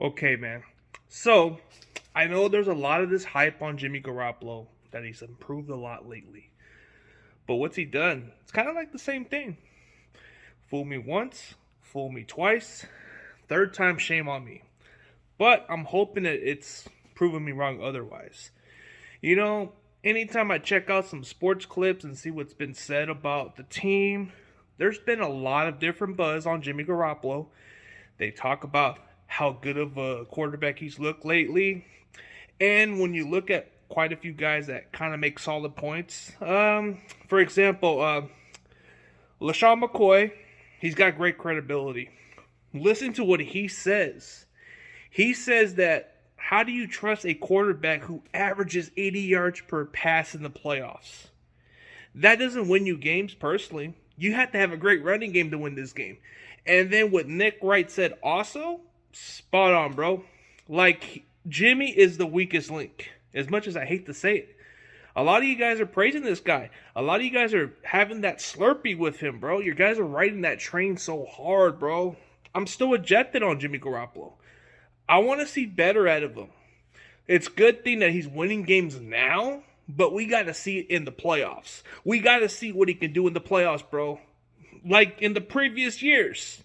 Okay, man. So, I know there's a lot of this hype on Jimmy Garoppolo that he's improved a lot lately. But what's he done? It's kind of like the same thing. Fool me once, fool me twice, third time shame on me. But I'm hoping that it's proven me wrong otherwise. You know, anytime I check out some sports clips and see what's been said about the team, there's been a lot of different buzz on Jimmy Garoppolo. They talk about how good of a quarterback he's looked lately. And when you look at quite a few guys that kind of make solid points, for example, LaShawn McCoy, he's got great credibility. Listen to what he says. He says that how do you trust a quarterback who averages 80 yards per pass in the playoffs? That doesn't win you games personally. You have to have a great running game to win this game. And then what Nick Wright said also, spot on, bro. Like, Jimmy is the weakest link. As much as I hate to say it. A lot of you guys are praising this guy. A lot of you guys are having that Slurpee with him, bro. You guys are riding that train so hard, bro. I'm still ejected on Jimmy Garoppolo. I want to see better out of him. It's a good thing that he's winning games now, but we got to see it in the playoffs. We got to see what he can do in the playoffs, bro. Like in the previous years.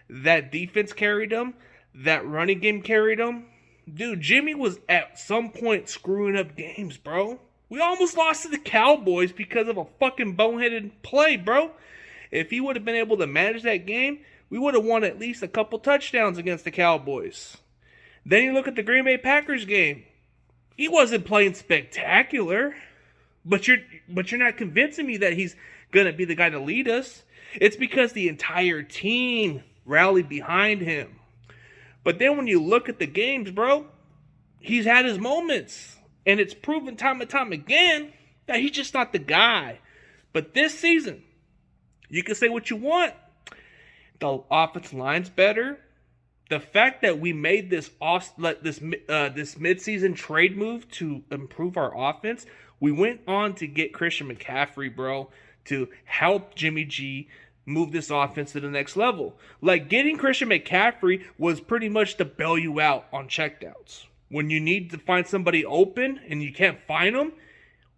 That defense carried him. That running game carried him. Dude, Jimmy was at some point screwing up games, bro. We almost lost to the Cowboys because of a fucking boneheaded play, bro. If he would have been able to manage that game, we would have won at least a couple touchdowns against the Cowboys. Then you look at the Green Bay Packers game. He wasn't playing spectacular, but you're not convincing me that he's gonna be the guy to lead us. It's because the entire team rallied behind him. But then when you look at the games, bro, he's had his moments. And it's proven time and time again that he's just not the guy. But this season, you can say what you want. The offensive line's better. The fact that we made this midseason trade move to improve our offense, we went on to get Christian McCaffrey, bro, to help Jimmy G move this offense to the next level. Like, getting Christian McCaffrey was pretty much to bail you out on checkdowns. When you need to find somebody open and you can't find them,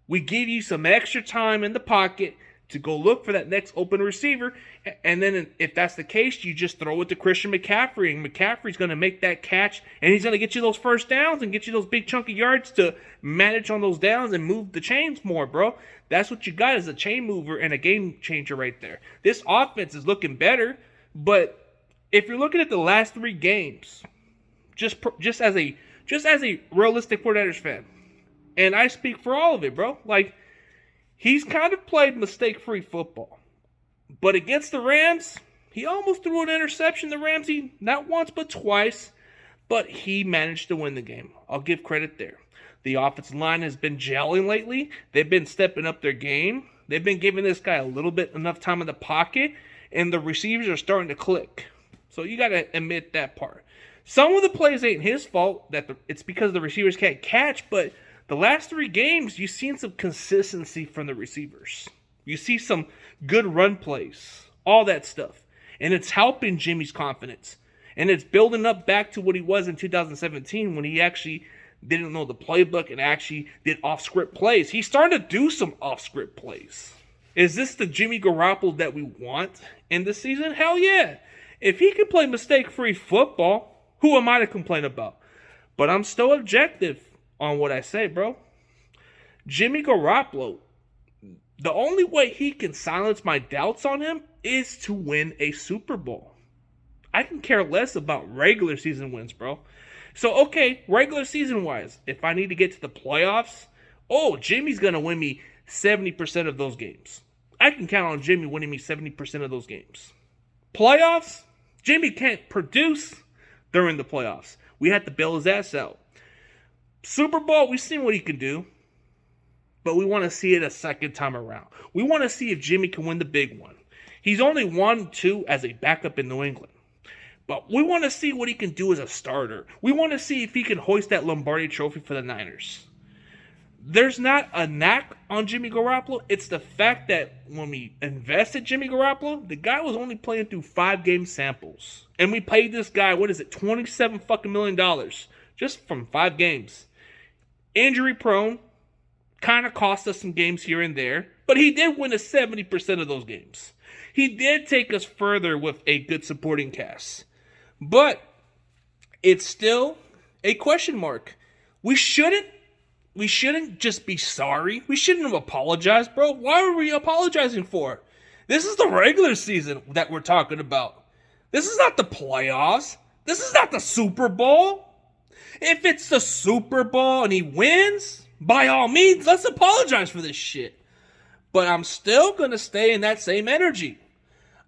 we give you some extra time in the pocket to go look for that next open receiver. And then if that's the case, you just throw it to Christian McCaffrey. And McCaffrey's going to make that catch. And he's going to get you those first downs and get you those big chunky yards to manage on those downs and move the chains more, bro. That's what you got, is a chain mover and a game changer right there. This offense is looking better. But if you're looking at the last 3 games, just as a realistic 49ers fan, and I speak for all of it, bro, like, he's kind of played mistake-free football. But against the Rams, he almost threw an interception to Ramsey, not once but twice, but he managed to win the game. I'll give credit there. The offensive line has been gelling lately. They've been stepping up their game. They've been giving this guy a little bit enough time in the pocket, and the receivers are starting to click. So you got to admit that part. Some of the plays ain't his fault. It's because the receivers can't catch, but the last 3 games, you've seen some consistency from the receivers. You see some good run plays, all that stuff. And it's helping Jimmy's confidence. And it's building up back to what he was in 2017 when he actually didn't know the playbook and actually did off-script plays. He's starting to do some off-script plays. Is this the Jimmy Garoppolo that we want in this season? Hell yeah. If he can play mistake-free football, who am I to complain about? But I'm still objective on what I say, bro. Jimmy Garoppolo, the only way he can silence my doubts on him is to win a Super Bowl. I can care less about regular season wins, bro. So, okay, regular season wise, if I need to get to the playoffs, Jimmy's going to win me 70% of those games. I can count on Jimmy winning me 70% of those games. Playoffs, Jimmy can't produce during the playoffs. We had to bail his ass out. Super Bowl, we've seen what he can do. But we want to see it a second time around. We want to see if Jimmy can win the big one. He's only won 2 as a backup in New England. But we want to see what he can do as a starter. We want to see if he can hoist that Lombardi trophy for the Niners. there's not a knack on Jimmy Garoppolo. It's the fact that when we invested Jimmy Garoppolo, the guy was only playing through 5-game samples. And we paid this guy, $27 fucking million just from 5 games. Injury prone, kind of cost us some games here and there, but he did win 70% of those games. He did take us further with a good supporting cast. But it's still a question mark. We shouldn't just be sorry. We shouldn't have apologized, bro. Why are we apologizing for? This is the regular season that we're talking about. This is not the playoffs. This is not the Super Bowl. If it's the Super Bowl and he wins, by all means, let's apologize for this shit. But I'm still going to stay in that same energy.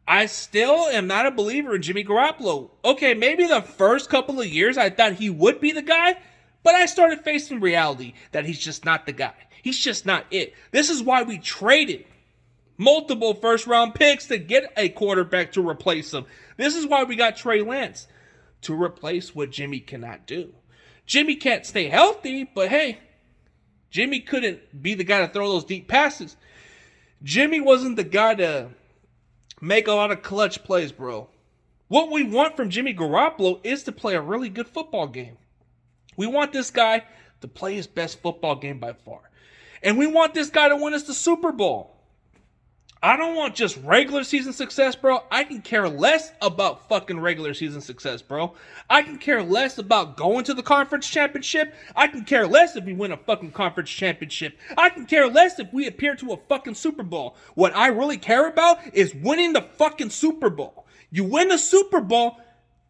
I still am not a believer in Jimmy Garoppolo. Okay, maybe the first couple of years I thought he would be the guy, but I started facing reality that he's just not the guy. He's just not it. This is why we traded multiple first-round picks to get a quarterback to replace him. This is why we got Trey Lance, to replace what Jimmy cannot do. Jimmy can't stay healthy, but hey, Jimmy couldn't be the guy to throw those deep passes. Jimmy wasn't the guy to make a lot of clutch plays, bro. What we want from Jimmy Garoppolo is to play a really good football game. We want this guy to play his best football game by far. And we want this guy to win us the Super Bowl. I don't want just regular season success, bro. I can care less about fucking regular season success, bro. I can care less about going to the conference championship. I can care less if we win a fucking conference championship. I can care less if we appear to a fucking Super Bowl. What I really care about is winning the fucking Super Bowl. You win the Super Bowl,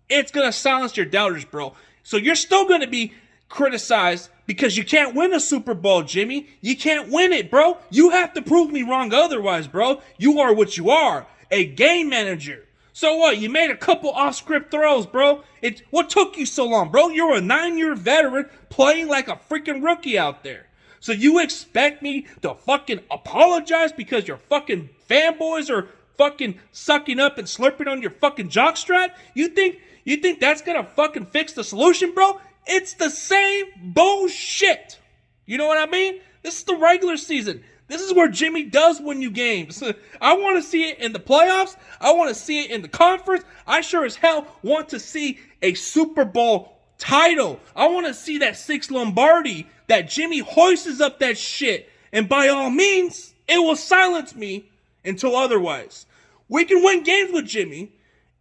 it's going to silence your doubters, bro. So you're still going to be criticized because you can't win a Super Bowl, Jimmy. You can't win it, bro. You have to prove me wrong otherwise, bro. You are what you are, a game manager. So what? You made a couple off-script throws, bro. What took you so long, bro? You're a 9-year veteran playing like a freaking rookie out there. So you expect me to fucking apologize because your fucking fanboys are fucking sucking up and slurping on your fucking jockstrap? You think that's gonna fucking fix the solution, bro? It's the same bullshit. You know what I mean? This is the regular season. This is where Jimmy does win you games. I want to see it in the playoffs. I want to see it in the conference. I sure as hell want to see a Super Bowl title. I want to see that 6 Lombardi, that Jimmy hoists up that shit. And by all means, it will silence me until otherwise. We can win games with Jimmy,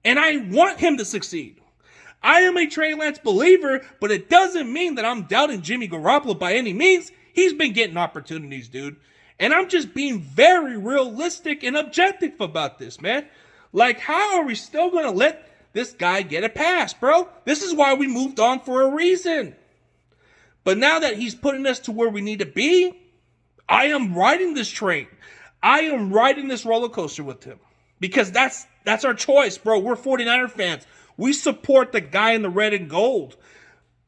and I want him to succeed. I am a Trey Lance believer, but it doesn't mean that I'm doubting Jimmy Garoppolo by any means. He's been getting opportunities, dude. And I'm just being very realistic and objective about this, man. Like, how are we still going to let this guy get a pass, bro? This is why we moved on for a reason. But now that he's putting us to where we need to be, I am riding this train. I am riding this roller coaster with him. Because that's our choice, bro. We're 49er fans. We support the guy in the red and gold.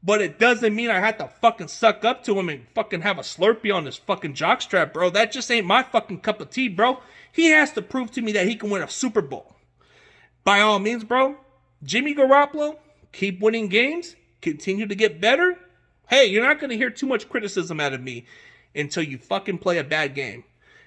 But it doesn't mean I have to fucking suck up to him and fucking have a Slurpee on his fucking jockstrap, bro. That just ain't my fucking cup of tea, bro. He has to prove to me that he can win a Super Bowl. By all means, bro, Jimmy Garoppolo, keep winning games, continue to get better. Hey, you're not going to hear too much criticism out of me until you fucking play a bad game.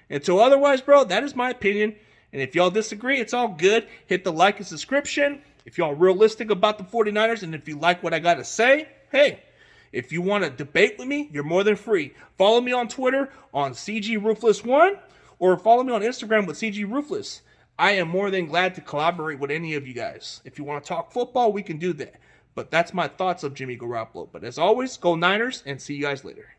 Until otherwise, bro, that is my opinion. And if y'all disagree, it's all good. Hit the like and subscription. If y'all realistic about the 49ers and if you like what I got to say, hey, if you want to debate with me, you're more than free. Follow me on Twitter on CGRuthless1 or follow me on Instagram with CGRuthless. I am more than glad to collaborate with any of you guys. If you want to talk football, we can do that. But that's my thoughts of Jimmy Garoppolo. But as always, go Niners and see you guys later.